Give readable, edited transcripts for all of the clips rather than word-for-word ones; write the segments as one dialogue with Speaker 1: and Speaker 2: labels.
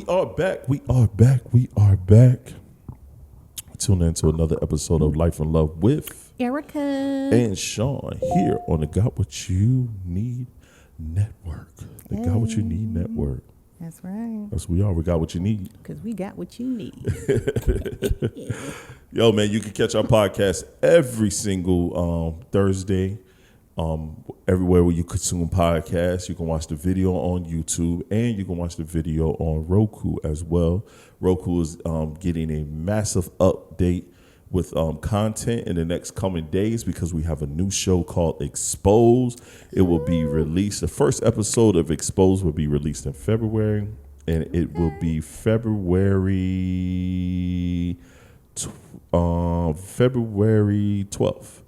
Speaker 1: We are back. We are back. We are back. Tune in to another episode of Life and Love with
Speaker 2: Erica
Speaker 1: and Shon here on the Got What You Need Network. The Got What You Need Network.
Speaker 2: That's right.
Speaker 1: That's what we are. We got what you need.
Speaker 2: Because we got what you need.
Speaker 1: Yo, man, you can catch our podcast every single Thursday. Everywhere where you consume podcasts, you can watch the video on YouTube and you can watch the video on Roku as well. Roku is getting a massive update with content in the next coming days because we have a new show called Expose. It will be released. The first episode of Expose will be released in February, and it will be February 12th.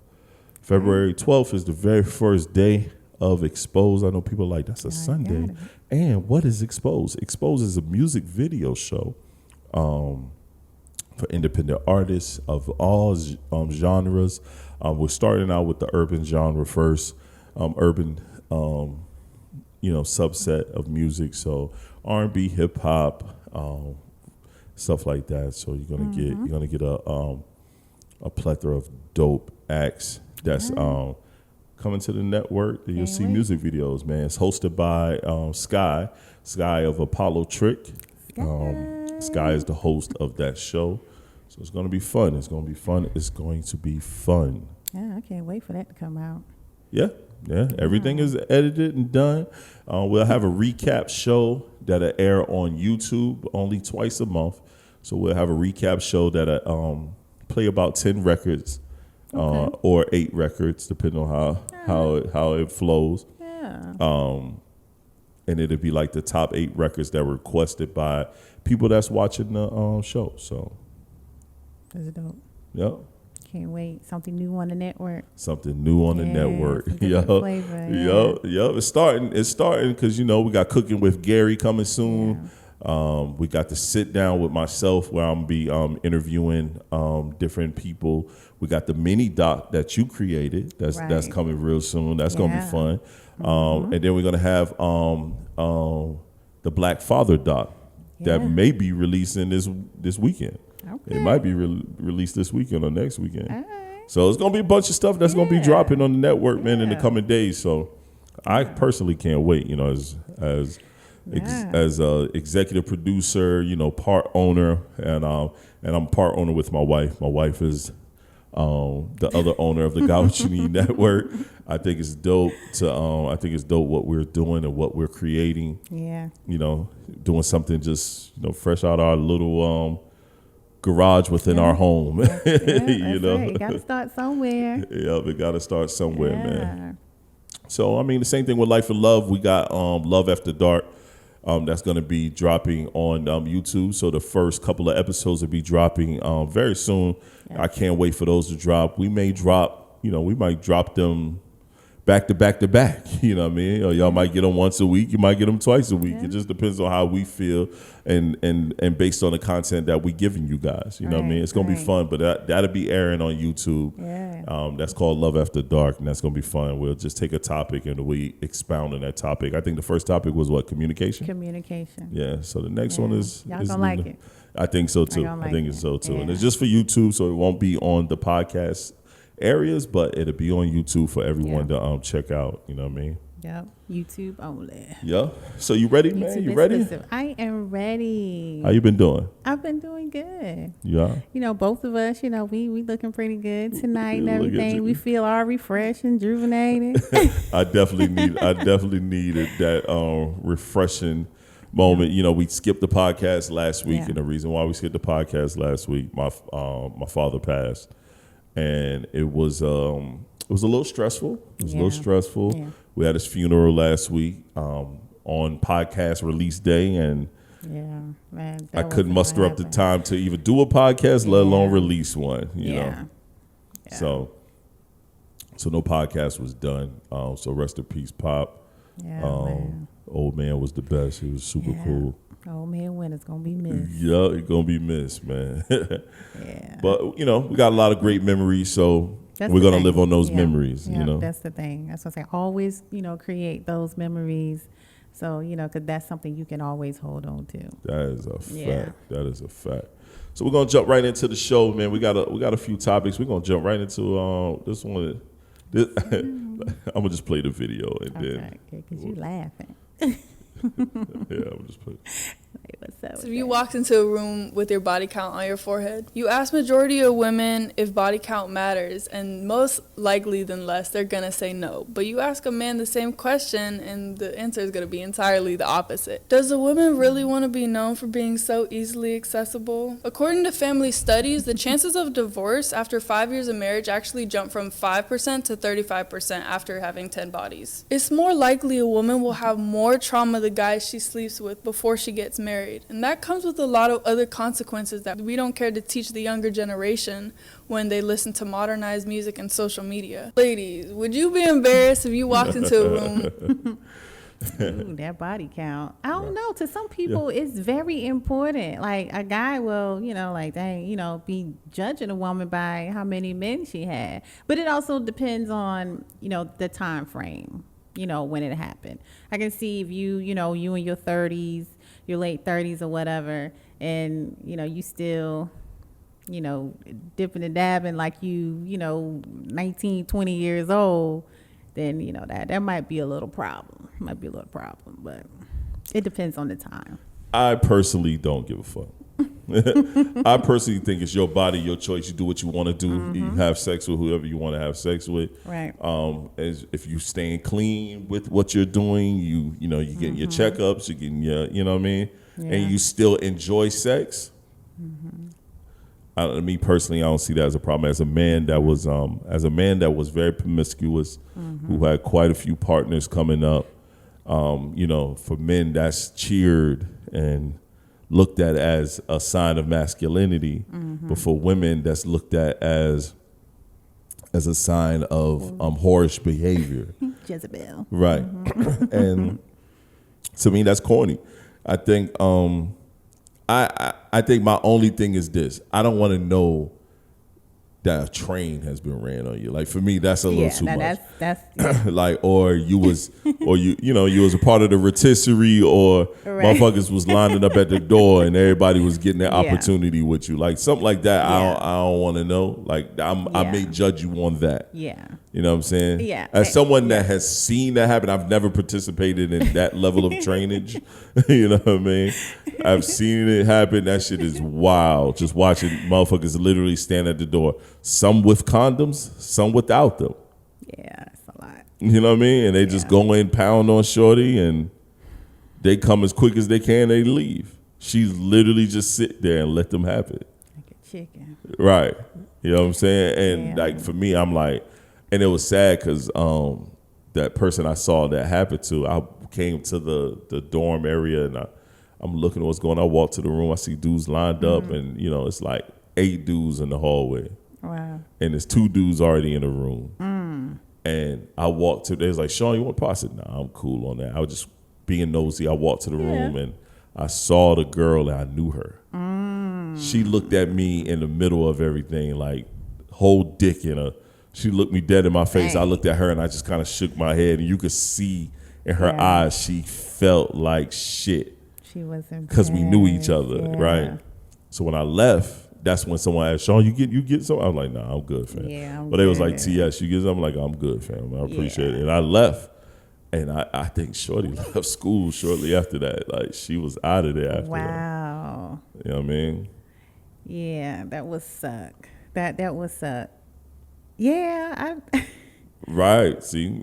Speaker 1: February 12th is the very first day of Expose. I know people are like, that's a Sunday. And what is Expose? Expose is a music video show for independent artists of all genres. We're starting out with the urban genre first, urban, subset of music. So R&B, hip hop, stuff like that. So you're gonna get a plethora of dope acts that's coming to the network. You'll see music videos, man. It's hosted by Sky of Apollo Trick. Sky is the host of that show. So it's going to be fun. It's going to be fun.
Speaker 2: Yeah, I can't wait for that to come out.
Speaker 1: Yeah. Everything is edited and done. We'll have a recap show that'll air on YouTube only twice a month. So we'll have a recap show that'll play about 10 records. Or 8 records, depending on how it flows.
Speaker 2: Yeah.
Speaker 1: And it'll be like the top 8 records that were requested by people that's watching the show. So
Speaker 2: That's dope.
Speaker 1: Yep.
Speaker 2: Can't wait. Something new on the network.
Speaker 1: Something new on the network.
Speaker 2: Flavor.
Speaker 1: Yep. It's starting because we got Cooking with Gary coming soon.
Speaker 2: Yeah.
Speaker 1: We got to sit down with myself where I'm be interviewing different people. We got the mini doc that you created. That's coming real soon. That's gonna be fun. And then we're gonna have the Black Father doc that may be releasing this weekend.
Speaker 2: Okay.
Speaker 1: It might be released this weekend or next weekend.
Speaker 2: All right.
Speaker 1: So it's gonna be a bunch of stuff that's gonna be dropping on the network, man, in the coming days. So I personally can't wait. As executive producer, part owner, and I'm part owner with my wife. My wife is the other owner of the Got What You Need Network. I think it's dope what we're doing and what we're creating.
Speaker 2: Yeah.
Speaker 1: Doing something just fresh out our little garage within our home.
Speaker 2: Right. You got to start somewhere.
Speaker 1: Yeah, we got to start somewhere, man. So the same thing with Life and Love. We got Love After Dark. That's going to be dropping on YouTube. So the first couple of episodes will be dropping very soon. Yeah. I can't wait for those to drop. We may drop, we might drop them back to back to back. You know what I mean? Or y'all might get them once a week. You might get them twice a week. Yeah. It just depends on how we feel and based on the content that we giving you guys. You know what I mean? It's going to be fun, but that'll be airing on YouTube. Yeah. That's called Love After Dark, and that's going to be fun. We'll just take a topic and we expound on that topic. I think the first topic was what? Communication?
Speaker 2: Communication.
Speaker 1: Yeah. So the next one is...
Speaker 2: Y'all going to like it.
Speaker 1: I think so, too. I think it's so, too. Yeah. And it's just for YouTube, so it won't be on the podcast areas, but it'll be on YouTube for everyone to check out. You know what I mean?
Speaker 2: Yep. YouTube only.
Speaker 1: Yeah. So you ready, man? You ready?
Speaker 2: Exclusive. I am ready.
Speaker 1: How you been doing?
Speaker 2: I've been doing good.
Speaker 1: Yeah.
Speaker 2: Both of us, we looking pretty good tonight and everything. We feel all refreshed and rejuvenated.
Speaker 1: I definitely needed that refreshing moment. We skipped the podcast last week, and the reason why we skipped the podcast last week, my father passed, and it was a little stressful. Yeah. We had his funeral last week on podcast release day, and I couldn't muster up the time to even do a podcast, let alone release one. You know, so no podcast was done. So rest in peace, Pop. Yeah, old man was the best. He was super cool.
Speaker 2: Old man Winter's gonna be missed.
Speaker 1: Yeah, he's gonna be missed, man. But we got a lot of great memories, so we're gonna live on those memories.
Speaker 2: That's the thing. That's what I say. Always, create those memories So, because that's something you can always hold on to.
Speaker 1: That is a fact. That is a fact. So we're gonna jump right into the show, man. We got a few topics. We're gonna jump right into this one. I'm gonna just play the video and then.
Speaker 2: Okay, because you laughing.
Speaker 1: Yeah, I'm just playing.
Speaker 2: What's up?
Speaker 3: So if you walked into a room with your body count on your forehead, you ask majority of women if body count matters, and most likely than less, they're gonna say no. But you ask a man the same question, and the answer is gonna be entirely the opposite. Does a woman really want to be known for being so easily accessible? According to family studies, the chances of divorce after 5 years of marriage actually jump from 5% to 35% after having 10 bodies. It's more likely a woman will have more trauma the guys she sleeps with before she gets married. And that comes with a lot of other consequences that we don't care to teach the younger generation when they listen to modernized music and social media. Ladies, would you be embarrassed if you walked into a room?
Speaker 2: Ooh, that body count. I don't know. To some people, it's very important. Like a guy will, be judging a woman by how many men she had. But it also depends on, the time frame, when it happened. I can see if you in your 30s, your late 30s or whatever, and you still dipping and dabbing like 19, 20 years old, then that might be a little problem. But it depends on the time.
Speaker 1: I personally don't give a fuck. I personally think it's your body, your choice. You do what you want to do. Mm-hmm. You have sex with whoever you want to have sex with.
Speaker 2: Right.
Speaker 1: If you staying clean with what you're doing, you getting your checkups, you getting your, you know what I mean, and you still enjoy sex. Mm-hmm. Me personally, I don't see that as a problem. As a man that was very promiscuous, who had quite a few partners coming up, for men that's cheered and looked at as a sign of masculinity, but for women that's looked at as a sign of whorish behavior.
Speaker 2: Jezebel.
Speaker 1: Right. And to me, that's corny. I think I think my only thing is this. I don't want to know that a train has been ran on you. Like for me, that's a little too much. That's like, or you was a part of the rotisserie, or motherfuckers was lining up at the door and everybody was getting their opportunity with you. Like something like that. I don't want to know. Like I may judge you on that.
Speaker 2: Yeah.
Speaker 1: You know what I'm saying?
Speaker 2: Yeah.
Speaker 1: As someone that has seen that happen, I've never participated in that level of trainage. You know what I mean? I've seen it happen. That shit is wild. Just watching motherfuckers literally stand at the door. Some with condoms, some without them.
Speaker 2: Yeah, it's a lot.
Speaker 1: You know what I mean? And they just go in, pound on shorty, and they come as quick as they can, they leave. She literally just sit there and let them have it.
Speaker 2: Like a chicken.
Speaker 1: Right. You know what I'm saying? And like for me, I'm like, and it was sad because that person I saw that happened to, I came to the dorm area and I'm looking at what's going on. I walk to the room, I see dudes lined up, and it's like 8 dudes in the hallway.
Speaker 2: Wow.
Speaker 1: And there's 2 dudes already in the room. And I walked to, they was like, Shon, you want to pass it? Nah, I'm cool on that. I was just being nosy. I walked to the room and I saw the girl and I knew her. She looked at me in the middle of everything, like whole dick in her. She looked me dead in my face. Dang. I looked at her and I just kind of shook my head, and you could see in her eyes she felt like shit.
Speaker 2: She wasn't,
Speaker 1: because we knew each other, right? So when I left, that's when someone asked, Shon, you get some? I was like, nah, I'm good, fam.
Speaker 2: Yeah,
Speaker 1: but they was like, TS, you get some? I'm like, I'm good, fam. I appreciate it. And I left. And I think Shorty left school shortly after that. Like, she was out of there after that.
Speaker 2: Wow.
Speaker 1: You know what I mean?
Speaker 2: Yeah, that would suck. That would suck. Yeah.
Speaker 1: Right. See,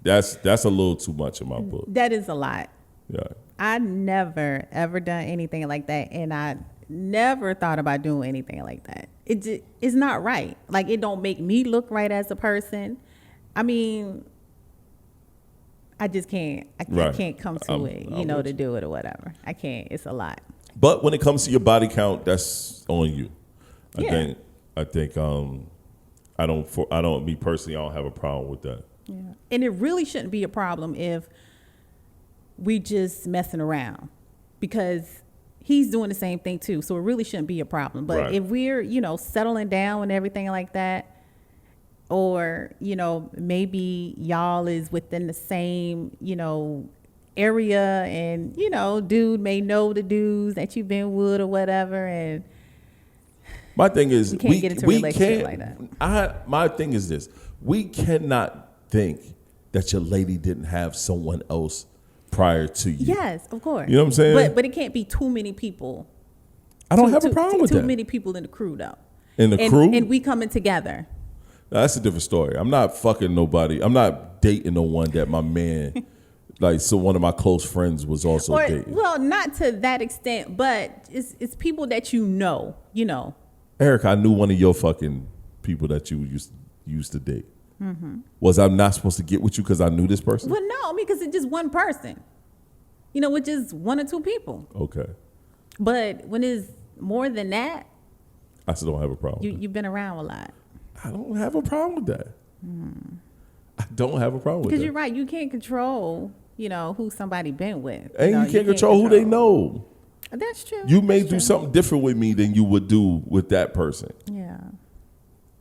Speaker 1: that's a little too much in my book.
Speaker 2: That is a lot.
Speaker 1: Yeah.
Speaker 2: I never, ever done anything like that. And I never thought about doing anything like that. It's not right. Like, it don't make me look right as a person. I mean, I just can't. I can't come to it, to do it or whatever. I can't. It's a lot.
Speaker 1: But when it comes to your body count, that's on you. I think me personally, I don't have a problem with that.
Speaker 2: Yeah. And it really shouldn't be a problem if we just messing around, because he's doing the same thing too. So it really shouldn't be a problem. But if we're, settling down and everything like that, or, maybe y'all is within the same, area, and dude may know the dudes that you've been with or whatever, and
Speaker 1: my thing is
Speaker 2: you can't get into a relationship like that.
Speaker 1: My thing is this: we cannot think that your lady didn't have someone else prior to you.
Speaker 2: Yes, of course.
Speaker 1: You know what I'm saying?
Speaker 2: But it can't be too many people.
Speaker 1: I don't have a problem with that.
Speaker 2: Too many people in the crew, though.
Speaker 1: In the crew?
Speaker 2: And we coming together.
Speaker 1: Now, that's a different story. I'm not fucking nobody. I'm not dating no one that my man, so one of my close friends was also dating.
Speaker 2: Well, not to that extent, but it's people that you know.
Speaker 1: Erica, I knew one of your fucking people that you used to date. Mm-hmm. Was I not supposed to get with you because I knew this person?
Speaker 2: Well, no, because it's just one person. With just one or two people.
Speaker 1: Okay.
Speaker 2: But when it's more than that,
Speaker 1: I still don't have a problem.
Speaker 2: You've been around a lot.
Speaker 1: I don't have a problem with that. I don't have a problem with that.
Speaker 2: Because you're right. You can't control, who somebody been with.
Speaker 1: And you can't control who they know.
Speaker 2: That's true.
Speaker 1: You may do something different with me than you would do with that person.
Speaker 2: Yeah.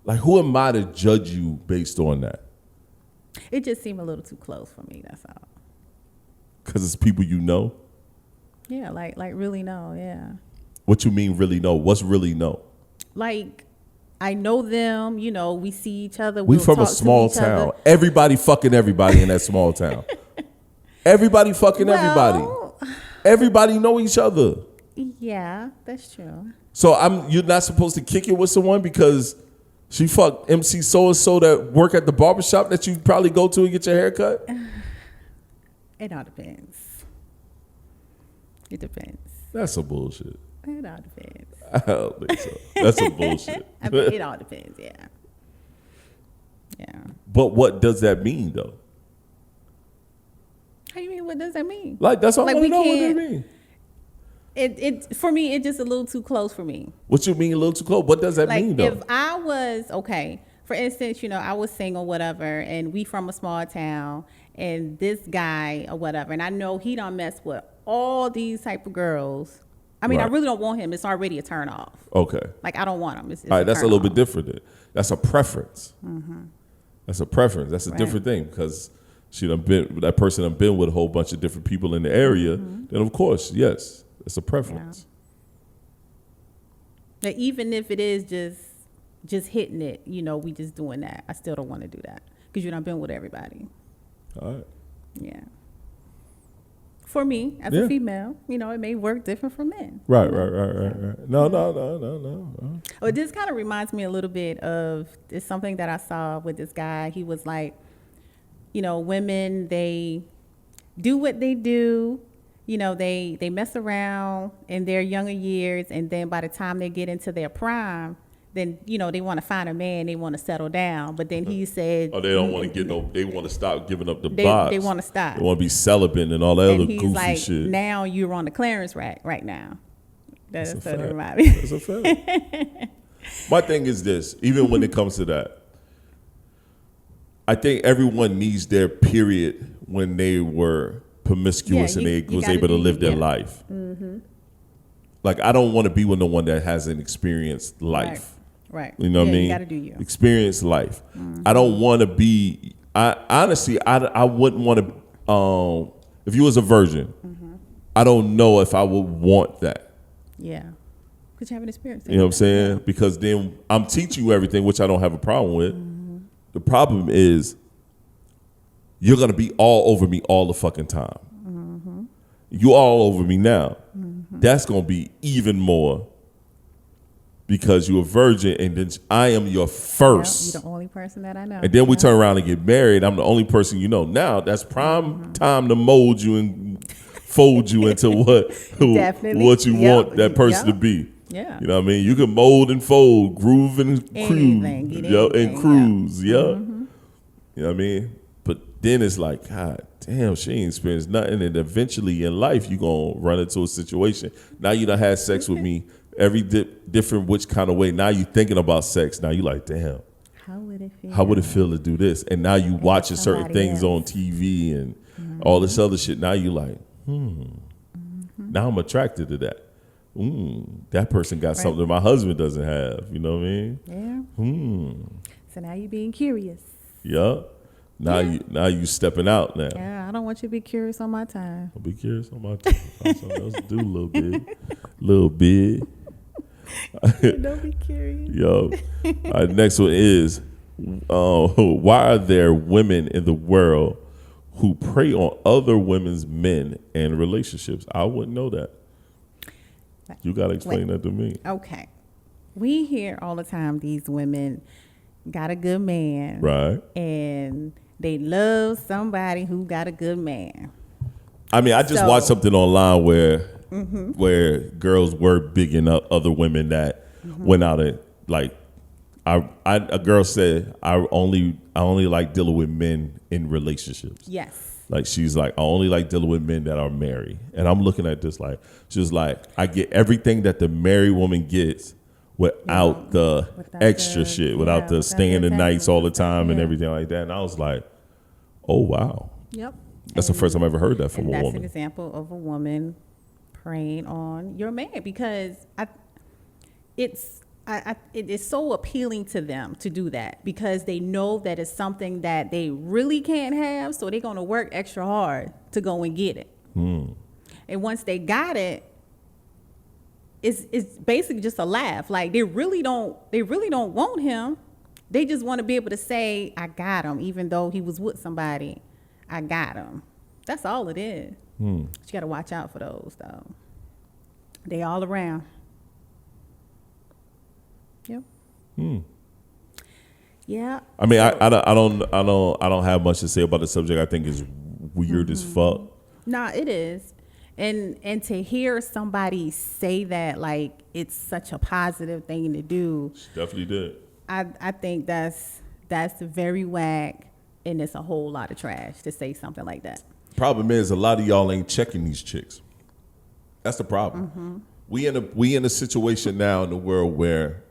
Speaker 1: Like, who am I to judge you based on that?
Speaker 2: It just seemed a little too close for me, that's all.
Speaker 1: Because it's people you know?
Speaker 2: Yeah, like really know, yeah.
Speaker 1: What you mean really know? What's really know?
Speaker 2: Like, I know them, we see each other.
Speaker 1: We from a small town. Everybody fucking everybody in that small town. Everybody fucking everybody. Everybody know each other.
Speaker 2: Yeah, that's true.
Speaker 1: So you're not supposed to kick it with someone because she fucked MC so-and-so that work at the barbershop that you probably go to and get your hair cut?
Speaker 2: It all depends. It depends.
Speaker 1: That's some bullshit.
Speaker 2: It all depends.
Speaker 1: I don't think so. That's some bullshit.
Speaker 2: I mean, it all depends, yeah. Yeah.
Speaker 1: But what does that mean, though?
Speaker 2: How do you mean, what does that mean?
Speaker 1: Like, that's all I want to know what that mean.
Speaker 2: It for me, it's just a little too close for me.
Speaker 1: What you mean a little too close? What does that mean, though?
Speaker 2: If I was, okay, for instance, I was single, whatever, and we from a small town, and this guy or whatever, and I know he don't mess with all these type of girls. I mean, right. I really don't want him. It's already a turn off.
Speaker 1: Okay.
Speaker 2: Like, I don't want him. It's
Speaker 1: all right, that's a little bit different then. That's a preference.
Speaker 2: Mm-hmm.
Speaker 1: That's a preference. That's a different thing because that person done been with a whole bunch of different people in the area. Mm-hmm. Then, of course, yes, it's a preference.
Speaker 2: Yeah. Now, even if it is just hitting it, we just doing that. I still don't want to do that because you done been with everybody.
Speaker 1: All right.
Speaker 2: Yeah. For me, as a female, it may work different for men.
Speaker 1: Right. No.
Speaker 2: Well, this kind of reminds me a little bit of it's something that I saw with this guy. He was like, women, they do what they do. They mess around in their younger years, and then by the time they get into their prime, then, they want to find a man, they want to settle down. But then he said...
Speaker 1: Oh, they don't want to they want to stop giving up the box.
Speaker 2: They want to stop.
Speaker 1: They want to be celibate and all that other goofy
Speaker 2: like,
Speaker 1: shit.
Speaker 2: Now you're on the clearance rack right now. That's a fact. That's
Speaker 1: a fact. My thing is this, even when it comes to that, I think everyone needs their period when they were promiscuous and they was able to live their life. Mm-hmm. Like, I don't want to be with no one that hasn't experienced life.
Speaker 2: Right.
Speaker 1: You know what I mean?
Speaker 2: You gotta do you.
Speaker 1: Experience life. Mm-hmm. I don't want to be. Honestly, I wouldn't want to. If you was a virgin, mm-hmm. I don't know if I would want that.
Speaker 2: Yeah, because you haven't experienced it.
Speaker 1: You know what I'm saying? Because then I'm teaching you everything, which I don't have a problem with. Mm-hmm. The problem is you're gonna be all over me all the fucking time. Mm-hmm. You all over me now. Mm-hmm. That's gonna be even more. Because you're a virgin, and then I am your first.
Speaker 2: You're the only person that I know.
Speaker 1: And then we turn around and get married. I'm the only person you know. Now that's prime time to mold you and fold you into what you want that person to be.
Speaker 2: Yeah.
Speaker 1: You know what I mean? You can mold and fold, groove and cruise. Yeah. Mm-hmm. You know what I mean? But then it's like, God damn, she ain't experienced nothing. And eventually in life, you're going to run into a situation. Now you done had sex with me. Every different which kind of way. Now you thinking about sex. Now you like, damn.
Speaker 2: How would it feel?
Speaker 1: How would it feel to do this? And now you watching certain things on TV and all this other shit. Now you like, Now I'm attracted to that. That person got something my husband doesn't have. You know what I mean?
Speaker 2: Yeah. So now you being curious.
Speaker 1: Yeah. Now you stepping out now.
Speaker 2: Yeah, I don't want you to be curious on my time.
Speaker 1: I'll be curious on my time. Find something else to do a little bit. Little bit.
Speaker 2: Don't be curious.
Speaker 1: Yo. All right, next one is, why are there women in the world who prey on other women's men and relationships? I wouldn't know that. You got to explain that to me.
Speaker 2: Okay. We hear all the time these women got a good man.
Speaker 1: Right.
Speaker 2: And they love somebody who got a good man.
Speaker 1: I mean, I just watched something online where girls were bigging up other women that went out and like, a girl said, I only like dealing with men in relationships.
Speaker 2: Yes.
Speaker 1: Like, she's like, I only like dealing with men that are married. And I'm looking at this like, she's like, I get everything that the married woman gets without the extra shit, without the staying the nights all the time and everything like that. And I was like, oh, wow.
Speaker 2: Yep.
Speaker 1: That's the first time I ever heard that from a woman.
Speaker 2: That's an example of a woman preying on your man, because it is so appealing to them to do that, because they know that it's something that they really can't have, so they're going to work extra hard to go and get it. And once they got it, it's basically just a laugh. Like, they really don't want him. They just want to be able to say, I got him, even though he was with somebody. I got him. That's all it is. But you got to watch out for those, though. They all around. Yep. Yeah.
Speaker 1: I mean, I don't have much to say about the subject. I think it's weird as fuck.
Speaker 2: Nah, it is. And to hear somebody say that, like, it's such a positive thing to do.
Speaker 1: She definitely did.
Speaker 2: I think that's very whack, and it's a whole lot of trash to say something like that.
Speaker 1: Problem is, a lot of y'all ain't checking these chicks. That's the problem. We in a situation now in the world where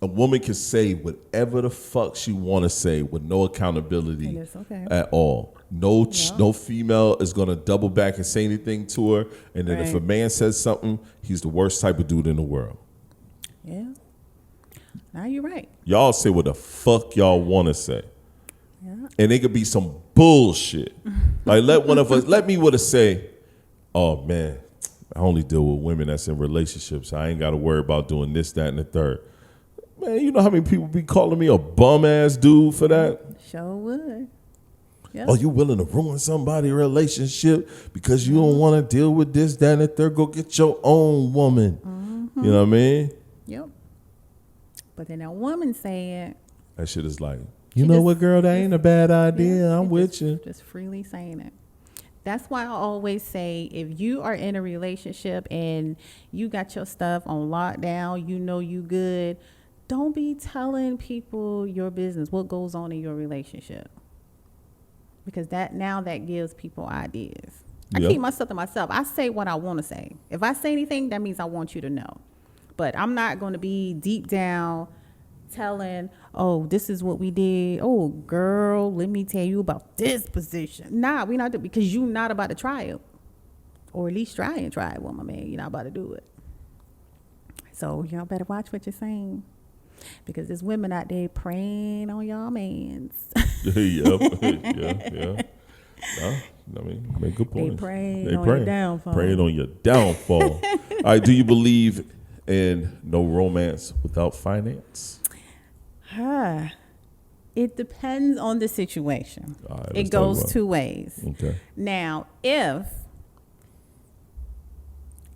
Speaker 1: a woman can say whatever the fuck she want to say with no accountability at all. No female is going to double back and say anything to her. And then if a man says something, he's the worst type of dude in the world.
Speaker 2: Yeah. Now you're right.
Speaker 1: Y'all say what the fuck y'all want to say.
Speaker 2: Yeah.
Speaker 1: And it could be some bullshit. Like, let me would have say, oh man, I only deal with women that's in relationships. I ain't got to worry about doing this, that, and the third. Man, you know how many people be calling me a bum ass dude for that?
Speaker 2: Sure would. Yep.
Speaker 1: Oh, you willing to ruin somebody's relationship because you don't want to deal with this, that, and the third? Go get your own woman. You know what I mean?
Speaker 2: Yep. But then a woman saying,
Speaker 1: that shit is like, you know what, girl, that ain't a bad idea. I'm with you.
Speaker 2: Just freely saying it. That's why I always say, if you are in a relationship and you got your stuff on lockdown, you know you good, don't be telling people your business, what goes on in your relationship. Because that gives people ideas. I keep my stuff to myself. I say what I want to say. If I say anything, that means I want you to know. But I'm not going to be deep down telling, oh, this is what we did. Oh, girl, let me tell you about this position. Nah, we not doing, because you're not about to try it. Or at least try it with my man. You're not about to do it. So y'all better watch what you're saying. Because there's women out there preying on y'all mans.
Speaker 1: Yeah. I mean, make good points.
Speaker 2: They preying on your downfall.
Speaker 1: Preying on your downfall. All right, do you believe in no romance without finance?
Speaker 2: It depends on the situation.
Speaker 1: Right,
Speaker 2: it goes two ways.
Speaker 1: Okay.
Speaker 2: Now, if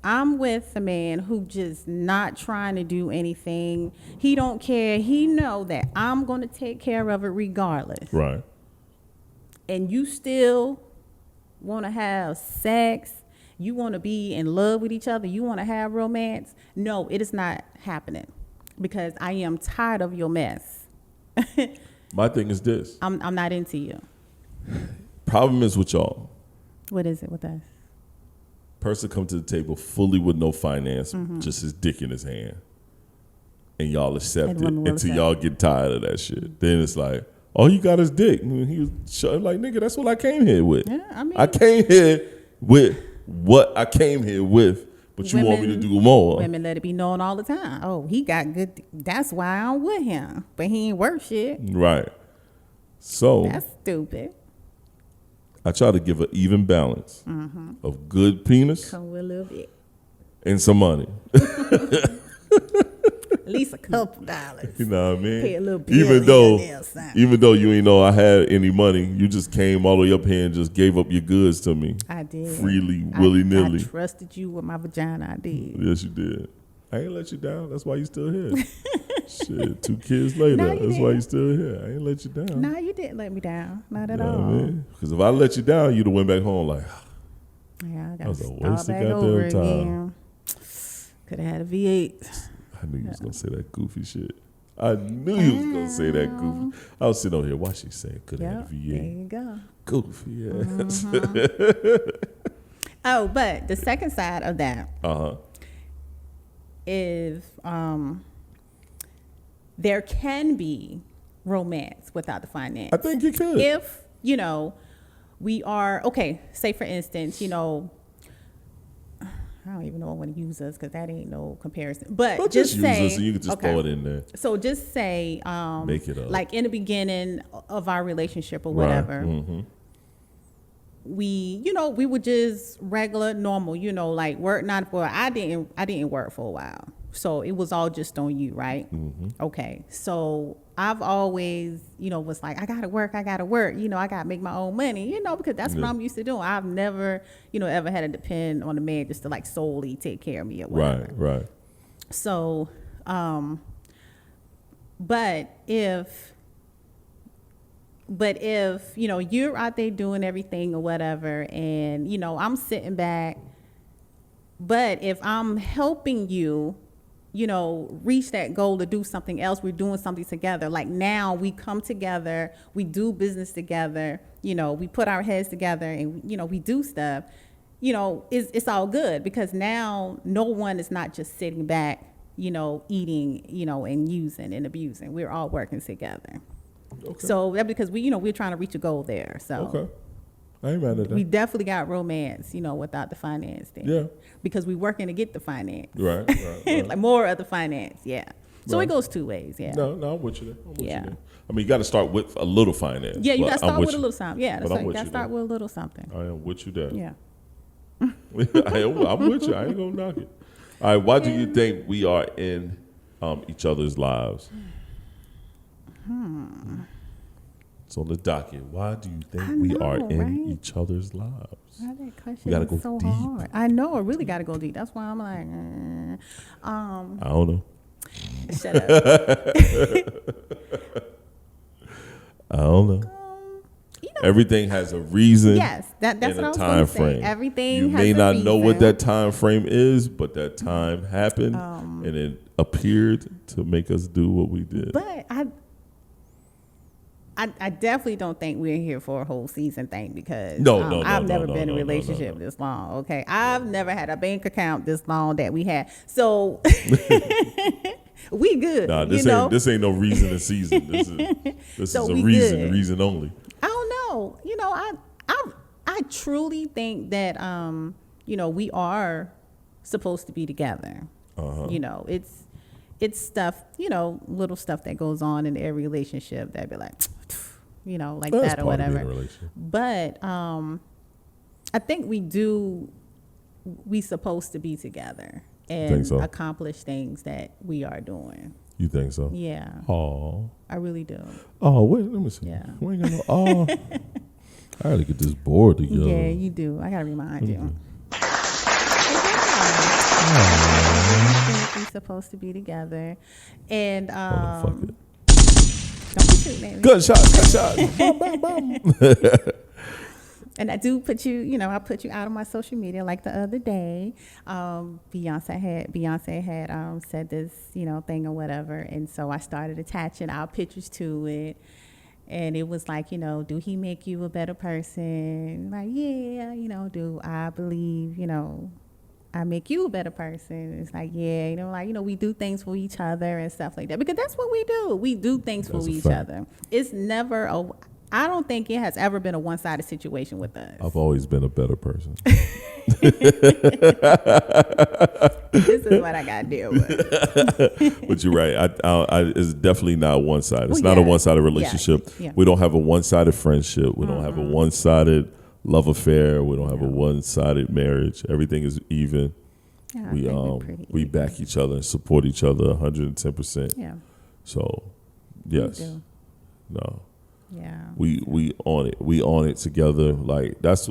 Speaker 2: I'm with a man who just not trying to do anything, he don't care, he know that I'm going to take care of it regardless.
Speaker 1: Right.
Speaker 2: And you still want to have sex, you want to be in love with each other, you want to have romance, no, it is not happening, because I am tired of your mess.
Speaker 1: My thing is this.
Speaker 2: I'm not into you.
Speaker 1: Problem is with y'all.
Speaker 2: What is it with us?
Speaker 1: Person come to the table fully with no finance, just his dick in his hand, and y'all accept it until y'all get tired of that shit. Then it's like, oh, you got his dick. And he was like, nigga, that's what I came here with.
Speaker 2: Yeah,
Speaker 1: I came here with what I came here with, but you want me to do more.
Speaker 2: Women let it be known all the time. Oh, he got good. That's why I'm with him, but he ain't worth shit.
Speaker 1: Right. So
Speaker 2: That's stupid.
Speaker 1: I try to give an even balance of good penis
Speaker 2: Come with a little bit.
Speaker 1: and some money.
Speaker 2: At least a couple dollars.
Speaker 1: You know what I mean?
Speaker 2: Pay a little bill
Speaker 1: even
Speaker 2: here
Speaker 1: though you ain't know I had any money, you just came all the way up here and just gave up your goods to me.
Speaker 2: I did.
Speaker 1: Freely, willy-nilly.
Speaker 2: I trusted you with my vagina. I did.
Speaker 1: Yes, you did. I ain't let you down. That's why you still here. Shit, 2 kids later.
Speaker 2: No, you
Speaker 1: That's why
Speaker 2: didn't.
Speaker 1: you still here. I ain't let you down.
Speaker 2: No, you didn't let me down. Not at
Speaker 1: You know what I
Speaker 2: all.
Speaker 1: mean? Because if I let you down, you'd have went back home like,
Speaker 2: Yeah, I
Speaker 1: that
Speaker 2: got
Speaker 1: was
Speaker 2: to
Speaker 1: a
Speaker 2: start
Speaker 1: waste of
Speaker 2: back
Speaker 1: goddamn
Speaker 2: over
Speaker 1: time.
Speaker 2: again. Could have had a V8.
Speaker 1: I knew you was going to say that goofy shit. I knew you was going to say that goofy. I was sitting over here, watching you say it. Could have
Speaker 2: Yep,
Speaker 1: had a
Speaker 2: there
Speaker 1: V8.
Speaker 2: you go.
Speaker 1: Goofy ass.
Speaker 2: Oh, but the second side of that
Speaker 1: Uh-huh.
Speaker 2: is there can be romance without the finance.
Speaker 1: I think you could.
Speaker 2: If, we are, okay, say for instance, I don't even know I want to use us because that ain't no comparison. But
Speaker 1: Well,
Speaker 2: just
Speaker 1: use
Speaker 2: say,
Speaker 1: us and you can just throw it in there.
Speaker 2: So just say,
Speaker 1: Make it up.
Speaker 2: like in the beginning of our relationship or
Speaker 1: Right.
Speaker 2: whatever,
Speaker 1: Mm-hmm.
Speaker 2: we were just regular, normal, like work 9 to 4. I didn't work for a while, so it was all just on you, right?
Speaker 1: Mm-hmm.
Speaker 2: Okay, so I've always, was like, I gotta work, I gotta make my own money, because that's what I'm used to doing. I've never, ever had to depend on a man just to like solely take care of me or whatever.
Speaker 1: Right.
Speaker 2: So, but if you're out there doing everything or whatever, and I'm sitting back, but if I'm helping you, reach that goal to do something else, we're doing something together. Like now we come together, we do business together, we put our heads together and, we do stuff, it's all good because now no one is not just sitting back, eating, and using and abusing. We're all working together.
Speaker 1: Okay.
Speaker 2: So that's because we're trying to reach a goal there. So
Speaker 1: Okay. I ain't mad at that.
Speaker 2: we definitely got romance, without the finance thing.
Speaker 1: Yeah.
Speaker 2: Because we're working to get the finance.
Speaker 1: Right.
Speaker 2: Like more of the finance, yeah. So
Speaker 1: Right.
Speaker 2: it goes 2 ways, yeah.
Speaker 1: No, I'm with you there. I'm with you
Speaker 2: Yeah.
Speaker 1: there. I mean, you got to start with a little finance.
Speaker 2: Yeah, you
Speaker 1: but
Speaker 2: got to start
Speaker 1: I'm
Speaker 2: with a
Speaker 1: you.
Speaker 2: little something. Yeah,
Speaker 1: But
Speaker 2: that's
Speaker 1: I'm
Speaker 2: right. You
Speaker 1: with
Speaker 2: got to
Speaker 1: you
Speaker 2: start
Speaker 1: there.
Speaker 2: with a little something.
Speaker 1: I am with you there.
Speaker 2: Yeah.
Speaker 1: I'm with you. I ain't going to knock it. All right. Why do you think we are in each other's lives? It's on the docket. Why do you think we are in
Speaker 2: right?
Speaker 1: each other's lives?
Speaker 2: Why that question
Speaker 1: We gotta
Speaker 2: is
Speaker 1: go
Speaker 2: so
Speaker 1: deep.
Speaker 2: hard. I know, I really got to go deep. That's why I'm like,
Speaker 1: I don't know.
Speaker 2: shut up.
Speaker 1: I don't know. Everything has a reason.
Speaker 2: Yes, that's
Speaker 1: and
Speaker 2: what I
Speaker 1: a
Speaker 2: was
Speaker 1: time
Speaker 2: going to say.
Speaker 1: frame.
Speaker 2: Everything
Speaker 1: You
Speaker 2: has
Speaker 1: may
Speaker 2: a
Speaker 1: not know what
Speaker 2: reason.
Speaker 1: that time frame is, but that time happened and it appeared to make us do what we did.
Speaker 2: But I definitely don't think we're here for a whole season thing because
Speaker 1: No,
Speaker 2: I've never
Speaker 1: no,
Speaker 2: been in a
Speaker 1: no,
Speaker 2: relationship this long. Okay, I've never had a bank account this long that we had. So we good.
Speaker 1: Nah, this ain't no reason and season. This
Speaker 2: So
Speaker 1: is a
Speaker 2: we
Speaker 1: reason,
Speaker 2: good.
Speaker 1: reason only.
Speaker 2: I don't know. I truly think that we are supposed to be together.
Speaker 1: Uh-huh.
Speaker 2: It's stuff, little stuff that goes on in every relationship that be like, like
Speaker 1: That's
Speaker 2: that or
Speaker 1: part of being
Speaker 2: whatever.
Speaker 1: in a relationship.
Speaker 2: But I think we supposed to be together and
Speaker 1: think so?
Speaker 2: accomplish things that we are doing.
Speaker 1: You think so?
Speaker 2: Yeah,
Speaker 1: Oh.
Speaker 2: I really do.
Speaker 1: Oh, wait, let me see.
Speaker 2: Yeah.
Speaker 1: We ain't got no oh. I gotta get this board together.
Speaker 2: Yeah, you do. I gotta remind you. I think we're supposed to be together, and
Speaker 1: Fuck it.
Speaker 2: don't be shooting at me.
Speaker 1: Good shot. Bum, bum, bum.
Speaker 2: And I do put you, I put you out on my social media like the other day. Beyonce had said this, thing or whatever. And so I started attaching our pictures to it. And it was like, do he make you a better person? Like, yeah, do I believe, I make you a better person? It's like, yeah, we do things for each other and stuff like that. Because that's what we do. We do things
Speaker 1: That's
Speaker 2: for
Speaker 1: a
Speaker 2: each
Speaker 1: fact.
Speaker 2: other. It's never I don't think it has ever been a one-sided situation with us.
Speaker 1: I've always been a better person.
Speaker 2: This is what I got to deal with.
Speaker 1: But you're right. It's definitely not one-sided. It's
Speaker 2: Well,
Speaker 1: not a
Speaker 2: yeah.
Speaker 1: one-sided relationship.
Speaker 2: Yeah.
Speaker 1: We don't have a one-sided friendship. We don't have a one-sided love affair. We don't have a one-sided marriage. Everything is even.
Speaker 2: Yeah, I think we're pretty
Speaker 1: We
Speaker 2: even.
Speaker 1: back each other and support each other 110%.
Speaker 2: Yeah.
Speaker 1: So,
Speaker 2: we
Speaker 1: yes.
Speaker 2: do.
Speaker 1: No.
Speaker 2: Yeah.
Speaker 1: We on it. We on it together. Like that's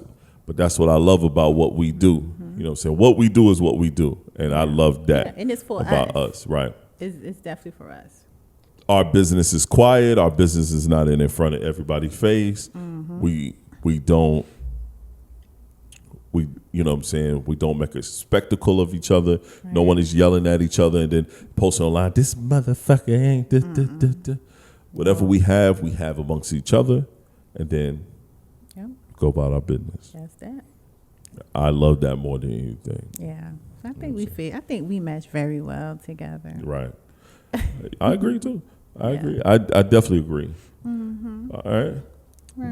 Speaker 1: what I love about what we do. You know what I'm saying? What we do is what we do. And I love that
Speaker 2: Yeah, and it's for
Speaker 1: about
Speaker 2: us.
Speaker 1: us. Right.
Speaker 2: It's definitely for us.
Speaker 1: Our business is quiet. Our business is not in front of everybody's face. We don't you know what I'm saying? We don't make a spectacle of each other.
Speaker 2: Right.
Speaker 1: No one is yelling at each other and then posting online, this motherfucker ain't this. Whatever we have amongst each other, and then
Speaker 2: Yep.
Speaker 1: go about our business.
Speaker 2: That's that.
Speaker 1: I love that more than anything.
Speaker 2: Yeah. So I think we mesh very well together.
Speaker 1: Right. I agree too. I
Speaker 2: Yeah.
Speaker 1: agree. I definitely agree. All right.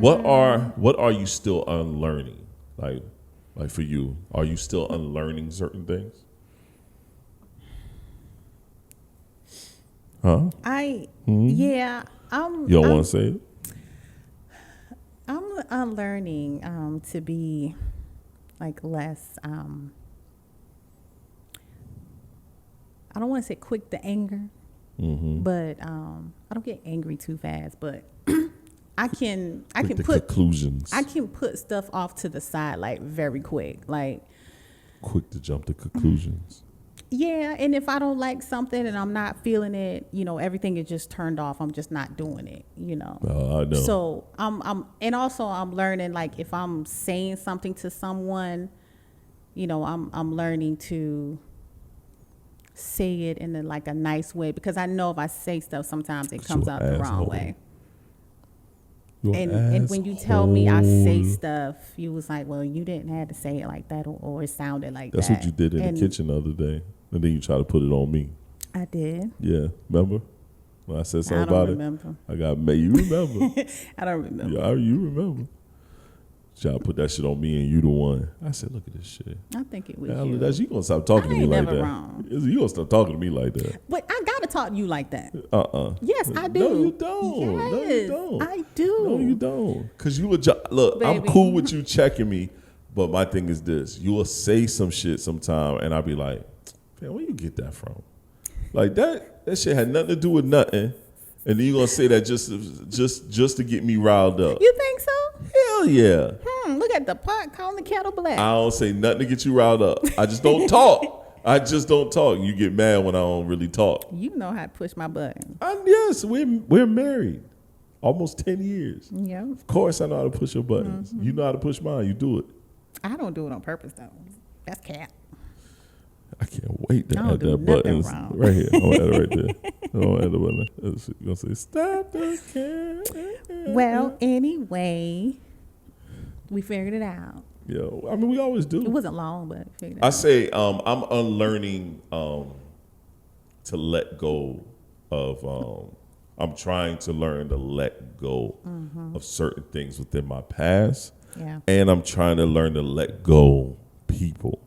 Speaker 1: What are you still unlearning? Like for you, are you still unlearning certain things? Huh?
Speaker 2: Yeah.
Speaker 1: You don't want to say it?
Speaker 2: I'm unlearning to be like less. I don't want to say quick to anger, but I don't get angry too fast. But I can
Speaker 1: The
Speaker 2: put
Speaker 1: conclusions.
Speaker 2: I can put stuff off to the side like very quick. Like
Speaker 1: Quick to jump to conclusions.
Speaker 2: yeah, and if I don't like something and I'm not feeling it, everything is just turned off. I'm just not doing it.
Speaker 1: I know.
Speaker 2: So I'm learning, like, if I'm saying something to someone, I'm learning to say it in a nice way, because I know if I say stuff, sometimes it comes out the wrong way. And when you tell me I say stuff, you was like, well, you didn't have to say it like that, or it sounded like
Speaker 1: That's
Speaker 2: that.
Speaker 1: what you did in the kitchen the other day. And then you try to put it on me.
Speaker 2: I did.
Speaker 1: Yeah, remember? When I said something
Speaker 2: I don't
Speaker 1: about
Speaker 2: remember.
Speaker 1: it. I got mad. You remember.
Speaker 2: I don't remember.
Speaker 1: Yeah, you remember. Try to put that shit on me and you the one. I said, look at this shit.
Speaker 2: I think it was
Speaker 1: Hell,
Speaker 2: you.
Speaker 1: you gonna stop talking to me
Speaker 2: ain't
Speaker 1: like
Speaker 2: never
Speaker 1: that.
Speaker 2: wrong.
Speaker 1: You gonna stop talking to me like that.
Speaker 2: But I gotta talk to you like that.
Speaker 1: Yes,
Speaker 2: I do.
Speaker 1: No, you don't.
Speaker 2: Yes,
Speaker 1: No, you don't.
Speaker 2: I do.
Speaker 1: No, you don't. Because you look, I'm
Speaker 2: Baby.
Speaker 1: cool with you checking me, but my thing is this. You will say some shit sometime, and I'll be like, man, where you get that from? Like, that shit had nothing to do with nothing. And then you going to say that just to get me riled up.
Speaker 2: You think so?
Speaker 1: Hell yeah.
Speaker 2: Look at the pot calling the kettle black.
Speaker 1: I don't say nothing to get you riled up. I just don't talk. I just don't talk. You get mad when I don't really talk.
Speaker 2: You know how to push my button.
Speaker 1: Yes, we're married. Almost 10 years.
Speaker 2: Yeah.
Speaker 1: Of course I know how to push your buttons. You know how to push mine. You do it.
Speaker 2: I don't do it on purpose, though. That's cat.
Speaker 1: I can't wait to
Speaker 2: I don't
Speaker 1: add
Speaker 2: do
Speaker 1: that
Speaker 2: nothing
Speaker 1: button.
Speaker 2: wrong.
Speaker 1: Right here. I'm going to add it right there. I'm going to add the button. You're going to say, stop the cat.
Speaker 2: Well, anyway, we figured it out.
Speaker 1: Yeah, I mean, we always do.
Speaker 2: It wasn't long, but we figured it
Speaker 1: I
Speaker 2: out.
Speaker 1: say I'm unlearning to let go of I'm trying to learn to let go of certain things within my past.
Speaker 2: Yeah.
Speaker 1: And I'm trying to learn to let go people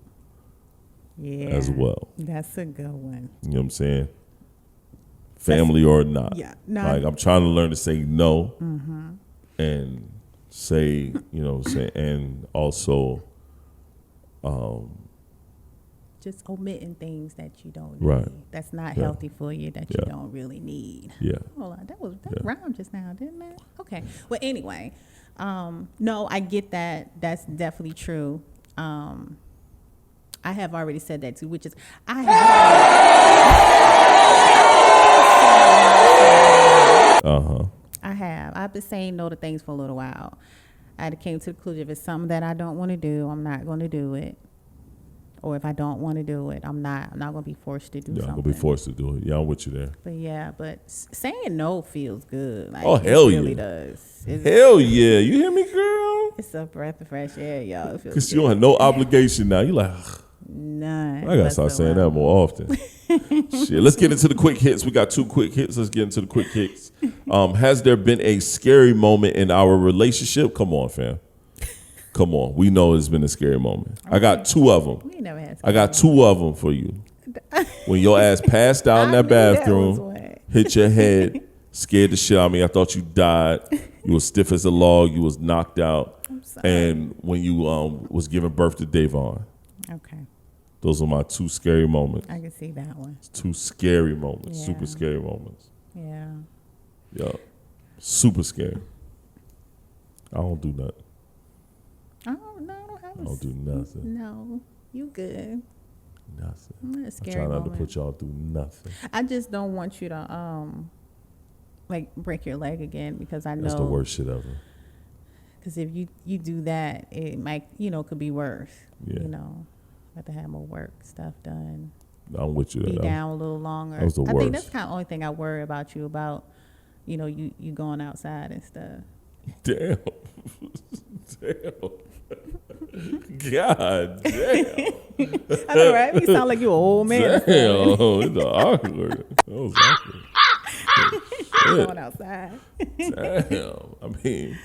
Speaker 2: Yeah.
Speaker 1: as well.
Speaker 2: That's a good one.
Speaker 1: You know what I'm saying? Family or not.
Speaker 2: Yeah. No.
Speaker 1: Like, I'm trying to learn to say no and say, and also
Speaker 2: Just omitting things that you don't
Speaker 1: Right.
Speaker 2: need. That's not
Speaker 1: Yeah.
Speaker 2: healthy for you, that you
Speaker 1: Yeah.
Speaker 2: don't really need.
Speaker 1: Yeah.
Speaker 2: Hold on. That
Speaker 1: Yeah.
Speaker 2: rhymed just now, didn't it? Okay. Well, anyway, no, I get that. That's definitely true. I have already said that too, which is I have. I've been saying no to things for a little while. I came to the conclusion, if it's something that I don't want to do, I'm not going to do it. Or if I don't want to do it, I'm not going to be forced to do
Speaker 1: Yeah, I'm
Speaker 2: something.
Speaker 1: going to be forced to do it. Yeah, I'm with you there.
Speaker 2: But saying no feels good. Like,
Speaker 1: Oh, hell
Speaker 2: it really
Speaker 1: yeah.
Speaker 2: does.
Speaker 1: Hell yeah. You hear me, girl?
Speaker 2: It's a breath of fresh air, y'all. It feels
Speaker 1: Because
Speaker 2: good.
Speaker 1: you don't have no obligation now. You like, ugh,
Speaker 2: None.
Speaker 1: I got to start saying that more often. Shit, let's get into the quick hits. We got 2 quick hits. Let's get into the quick hits. Has there been a scary moment in our relationship? Come on, fam. Come on. We know it's been a scary moment. I got 2 of them.
Speaker 2: We never had.
Speaker 1: I got 2 of them for you. When your ass passed out in that bathroom, hit your head, scared the shit out of me. I thought you died. You was stiff as a log. You was knocked out.
Speaker 2: I'm sorry.
Speaker 1: And when you was giving birth to Davon.
Speaker 2: Okay.
Speaker 1: Those are my 2 scary moments.
Speaker 2: I can see that one.
Speaker 1: 2 scary moments.
Speaker 2: Yeah.
Speaker 1: Super scary moments.
Speaker 2: Yeah.
Speaker 1: Yeah. Super scary. I don't do nothing.
Speaker 2: I don't
Speaker 1: do nothing.
Speaker 2: No, you good.
Speaker 1: Nothing.
Speaker 2: A
Speaker 1: I
Speaker 2: scary
Speaker 1: try not
Speaker 2: moment.
Speaker 1: to put y'all through nothing.
Speaker 2: I just don't want you to like break your leg again, because I know
Speaker 1: That's the worst shit ever.
Speaker 2: Because if you do that, it might could be worse.
Speaker 1: Yeah.
Speaker 2: Have to have more work stuff done.
Speaker 1: I'm with you.
Speaker 2: Be down a little longer.
Speaker 1: That was the
Speaker 2: I
Speaker 1: worst.
Speaker 2: think that's kind of the only thing I worry about you about. You going outside and stuff.
Speaker 1: Damn. Damn. God damn.
Speaker 2: I know, right? You sound like you an old man.
Speaker 1: Damn. It's awkward. That was awkward.
Speaker 2: Going outside.
Speaker 1: Damn. I mean,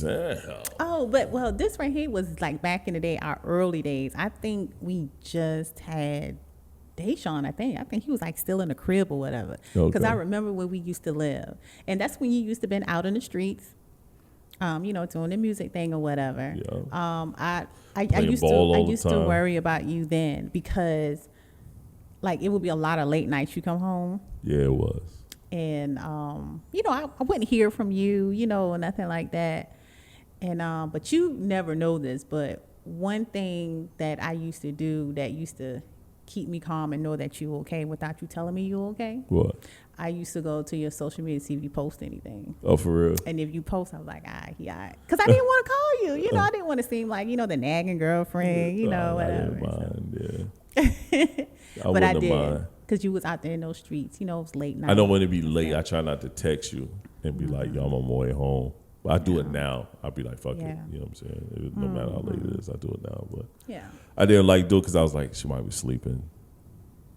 Speaker 1: damn.
Speaker 2: Oh, but this right here was like back in the day, our early days. I think we just had LaShon. I think he was like still in the crib or whatever. Because I remember where we used to live, and that's when you used to been out in the streets, doing the music thing or whatever.
Speaker 1: Yeah.
Speaker 2: I used to worry about you then, because like it would be a lot of late nights you come home.
Speaker 1: Yeah, it was.
Speaker 2: And I wouldn't hear from you, or nothing like that. And but you never know this, but one thing that I used to do that used to keep me calm and know that you okay without you telling me you okay.
Speaker 1: What?
Speaker 2: I used to go to your social media to see if you post anything.
Speaker 1: Oh, for real?
Speaker 2: And if you post, I was like, he all right. Because I didn't want to call you. I didn't want to seem like, the nagging girlfriend, whatever.
Speaker 1: I didn't mind, yeah.
Speaker 2: But I did. Because you was out there in those streets. It was late night.
Speaker 1: I don't want to be late. I try not to text you and be like, yo, I'm on my way home. But I do it now. I'll be like, fuck it. You know what I'm saying? No matter how late it is, I do it now. But I didn't like do it because I was like, she might be sleeping.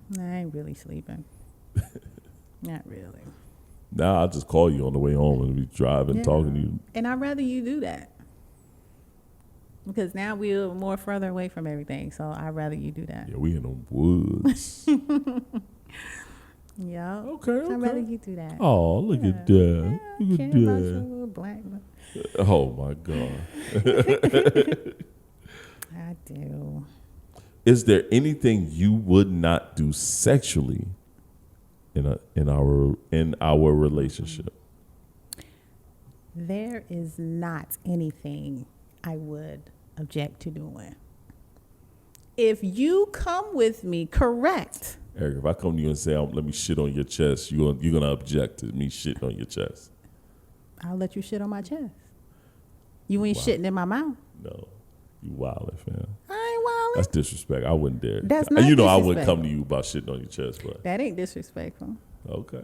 Speaker 2: Nah, I ain't really sleeping. Not really.
Speaker 1: Now I'll just call you on the way home and be driving, talking to you.
Speaker 2: And I'd rather you do that. Because now we're more further away from everything. So I'd rather you do that.
Speaker 1: Yeah, we in the woods.
Speaker 2: Yeah.
Speaker 1: Okay.
Speaker 2: I'd rather you do that.
Speaker 1: Oh, look at that. Look at that.
Speaker 2: Black.
Speaker 1: Oh, my God.
Speaker 2: I do.
Speaker 1: Is there anything you would not do sexually in our relationship?
Speaker 2: There is not anything I would object to doing. If you come with me, correct.
Speaker 1: Eric, if I come to you and say, let me shit on your chest, you're gonna object to me shitting on your chest.
Speaker 2: I'll let you shit on my chest. You ain't shitting in my mouth.
Speaker 1: No. You wildin', fam.
Speaker 2: I ain't wildin'.
Speaker 1: That's disrespect. I wouldn't dare.
Speaker 2: That's not
Speaker 1: I wouldn't come to you about shitting on your chest, but
Speaker 2: that ain't disrespectful.
Speaker 1: okay.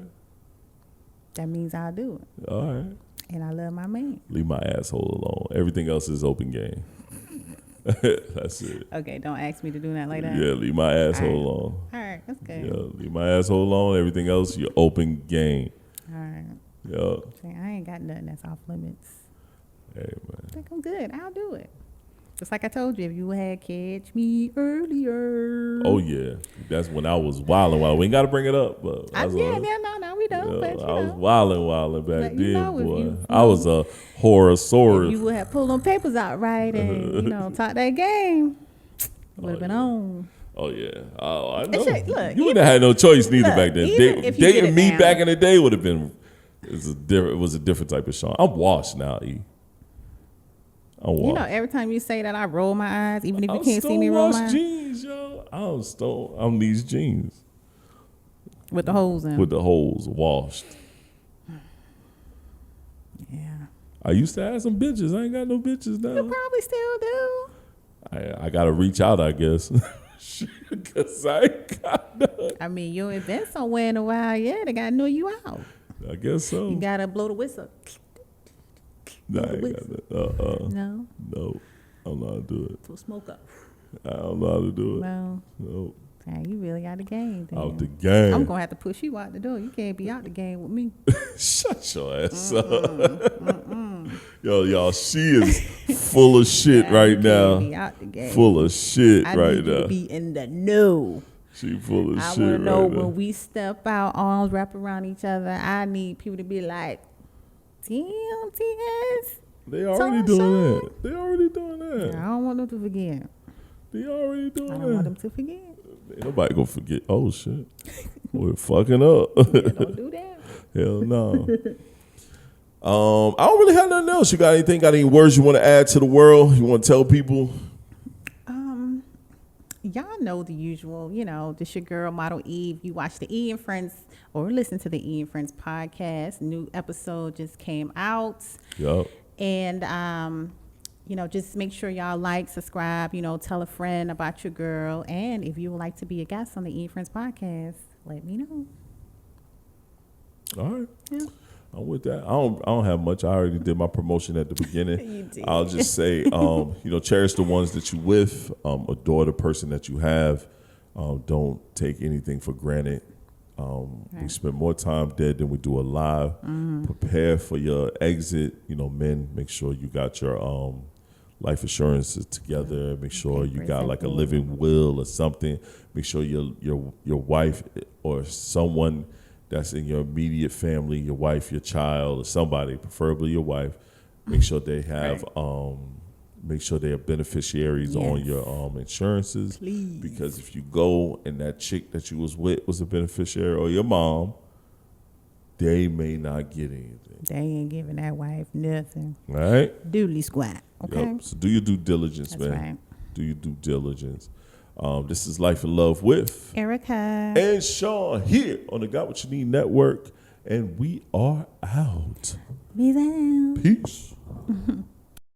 Speaker 2: That means I'll do it.
Speaker 1: All right.
Speaker 2: And I love my man.
Speaker 1: Leave my asshole alone. Everything else is open game. That's it.
Speaker 2: Okay, don't ask me to do that like that.
Speaker 1: Yeah, leave my asshole alone.
Speaker 2: All right, that's good.
Speaker 1: Yeah, leave my asshole alone. Everything else, you're open game.
Speaker 2: All right.
Speaker 1: Yeah.
Speaker 2: I ain't got nothing that's off limits.
Speaker 1: Hey, man.
Speaker 2: I think I'm good. I'll do it. Just like I told you, if you had catch me earlier.
Speaker 1: Oh, yeah. That's when I was wilding. We ain't got to bring it up. But
Speaker 2: no, we don't.
Speaker 1: Yeah,
Speaker 2: but,
Speaker 1: I was wilding back
Speaker 2: you
Speaker 1: then,
Speaker 2: know,
Speaker 1: boy. I was a horrorsaurus.
Speaker 2: If you would have pulled them papers out right and, talk that game, would have been on.
Speaker 1: Oh, yeah. Oh, I know.
Speaker 2: Look,
Speaker 1: you wouldn't have had no choice neither back then. Dating me
Speaker 2: down.
Speaker 1: back in the day would have been, it was a different type of Shon. I'm washed now, E. I'm washed.
Speaker 2: Every time you say that, I roll my eyes, even if you can't see me roll my eyes.
Speaker 1: Jeans, yo. I'm these jeans.
Speaker 2: With the holes in.
Speaker 1: With the holes washed.
Speaker 2: Yeah.
Speaker 1: I used to have some bitches. I ain't got no bitches now.
Speaker 2: You probably still do.
Speaker 1: I got to reach out, I guess. Because I ain't got none.
Speaker 2: I mean, you ain't been somewhere in a while yet. They got to know you out.
Speaker 1: I guess so.
Speaker 2: You got to blow the whistle.
Speaker 1: Nah, I ain't got that.
Speaker 2: No?
Speaker 1: No. I don't know how to do it.
Speaker 2: So smoke up.
Speaker 1: I don't know how to do it.
Speaker 2: No.
Speaker 1: No.
Speaker 2: Dang, you really out the game. Then.
Speaker 1: Out the game.
Speaker 2: I'm gonna have to push you out the door. You can't be out the game with me.
Speaker 1: Shut your ass up. Yo, y'all, she is full of shit right
Speaker 2: You can't be
Speaker 1: now.
Speaker 2: out the game.
Speaker 1: Full of shit
Speaker 2: I
Speaker 1: right
Speaker 2: need you
Speaker 1: now.
Speaker 2: to be in the know.
Speaker 1: She full of
Speaker 2: I
Speaker 1: shit
Speaker 2: want to know
Speaker 1: right
Speaker 2: when
Speaker 1: now.
Speaker 2: we step out, arms wrap around each other. I need people to be like, damn, TS.
Speaker 1: They already
Speaker 2: Shon,
Speaker 1: doing
Speaker 2: Shon.
Speaker 1: that. They already doing that.
Speaker 2: I don't want them to forget.
Speaker 1: They already doing
Speaker 2: I
Speaker 1: that.
Speaker 2: don't want them to forget.
Speaker 1: Ain't nobody gonna forget. Oh shit, we're fucking up.
Speaker 2: Yeah, don't do that.
Speaker 1: Hell no. I don't really have nothing else. You got anything? Got any words you want to add to the world? You want to tell people?
Speaker 2: Y'all know the usual, this your girl, Model Eve. You watch the E and Friends or listen to the E and Friends podcast. New episode just came out.
Speaker 1: Yup.
Speaker 2: And, just make sure y'all like, subscribe, tell a friend about your girl. And if you would like to be a guest on the E and Friends podcast, let me know.
Speaker 1: All right.
Speaker 2: Yeah.
Speaker 1: I'm with that. I don't have much. I already did my promotion at the beginning.
Speaker 2: You did.
Speaker 1: I'll just say, cherish the ones that you with. Adore the person that you have. Don't take anything for granted. We spend more time dead than we do alive. Prepare for your exit. Men, make sure you got your life insurances together. Make sure you got like a living will or something. Make sure your wife or someone that's in your immediate family, your wife, your child, or somebody, preferably your wife, make sure they have, make sure they are beneficiaries on your insurances.
Speaker 2: Please.
Speaker 1: Because if you go and that chick that you was with was a beneficiary or your mom, they may not get anything.
Speaker 2: They ain't giving that wife nothing.
Speaker 1: All right?
Speaker 2: Doodly squat. Okay.
Speaker 1: Yep. So do your due diligence,
Speaker 2: That's
Speaker 1: man.
Speaker 2: right.
Speaker 1: Do your due diligence. This is Life and Love with
Speaker 2: Erica.
Speaker 1: and Shon here on the Got What You Need Network, and we are out.
Speaker 2: Be there.
Speaker 1: Peace.